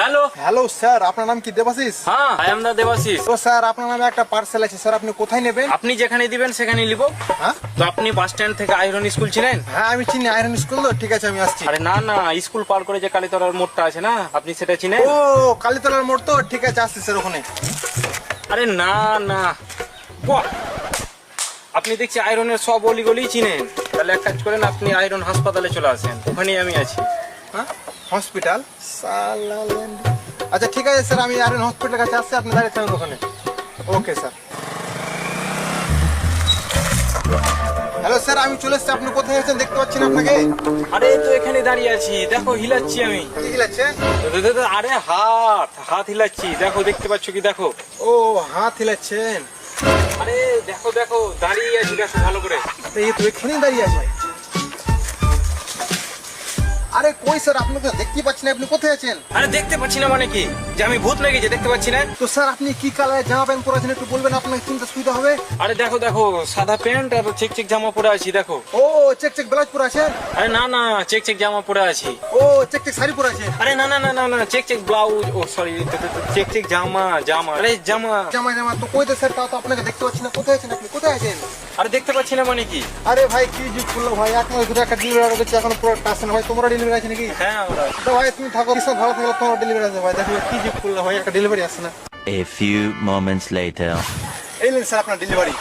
Hello hello sir, আপনার নাম কি দেবাশিস? হ্যাঁ, আই এম দা দেবাশিস। তো স্যার আপনার নামে একটা পার্সেল আছে স্যার, আপনি কোথায় নেবেন? আপনি যেখানে দিবেন সেখানে নিব। হ্যাঁ তো আপনি বাস স্ট্যান্ড থেকে আইরন স্কুল চিনেন? হ্যাঁ আমি চিনি আয়রন স্কুল। তো ঠিক আছে আমি আসছি। আরে না না, স্কুল পার করে যে কালীতলার মোড়টা আছে না, আপনি সেটা চিনেন? ও কালীতলার মোড়, তো ঠিক আছে আসছি স্যার ওখানে। আরে না না, বাহ! আপনি দেখছি আয়রনের সব অলিগলি চিনেন। তাহলে এক কাজ করেন, আপনি আয়রন হাসপাতালে চলে আসেন, ওখানেই আমি আছি। হ্যাঁ হসপিটাল? আচ্ছা ঠিক আছে স্যার, আমি আয়রন হসপিটালের কাছে আসছি, আপনি দাঁড়িয়ে থাকুন ওখানে। Okay sir. হ্যালো স্যার, আমি চলে এসেছি। আপনি কোথায় আছেন? দেখতে পাচ্ছি না আপনাকে। আরে তো এখানে দাঁড়িয়ে আছি, দেখো হিলাচ্ছি আমি। কি লাগছেন? আরে হাত হাত হিলাচ্ছি, দেখো, দেখতে পাচ্ছ কি? দেখো। ও হাত হিলাচ্ছেন? আরে দেখো দেখো, দাঁড়িয়ে আছি, দেখো ভালো করে। এই তো এখানেই দাঁড়িয়ে আছে। আরে কই স্যার, আপনাকে দেখতে পাচ্ছি না, আপনি কোথায় আছেন? আরে দেখতে পাচ্ছি না মানে কি, যে আমি ভূত নাকি যে দেখতে পাচ্ছি না? তো স্যার আপনি কি কালারের জামা প্যান্ট পরে আছেন একটু বলবেন, আপনাকে চিন্তা সুবিধা হবে। আরে দেখো দেখো, সাদা প্যান্ট আর চেক চেক জামা পরে আছি, দেখো। ও চেক চেক ব্লাউজ পরে আছেন? আরে না না, চেক চেক জামা পরে আছি। ও চেক চেক শাড়ি পরে আছেন? আরে না না না না না, চেক চেক ব্লাউজ, ও সরি, চেক চেক জামা জামা, আরে জামা। জামা জামা তো কই দে স্যার, তাও তো আপনাকে দেখতে পাচ্ছি না, কোথায় আছেন আপনি, কোথায় আছেন? আরে দেখতে পাচ্ছি না মানে কি? আরে ভাই কি যুগ করলো ভাই, এক মাস ধরে একটা ডেলিভারি করছে, এখন পুরো আসছে না ভাই। তোমরা ডেলিভারি আছে নাকি? হ্যাঁ আমরা। তো ভাই তুমি থাকো, কিসব ভালো থাকলে তোমার ডেলিভারি আছে ভাই। দেখো কি যুগ করলো ভাই, একটা ডেলিভারি আসছে না। A few moments later. এই নিন স্যার আপনার ডেলিভারি।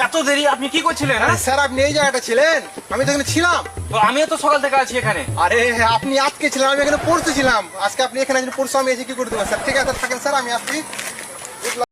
এত দেরি আপনি কি করছিলেন? আরে স্যার আপনি এই জায়গাটা ছিলেন? আমি তো এখানে ছিলাম। তো আমিও তো সকাল থেকে আছি এখানে। আরে আপনি আজকে ছিলেন, আমি এখানে পড়তেছিলাম। আজকে আপনি এখানে আছেন, পড়ছো আমি এসে কি করে দেবো স্যার? ঠিক আছে থাকেন স্যার, আমি আসছি।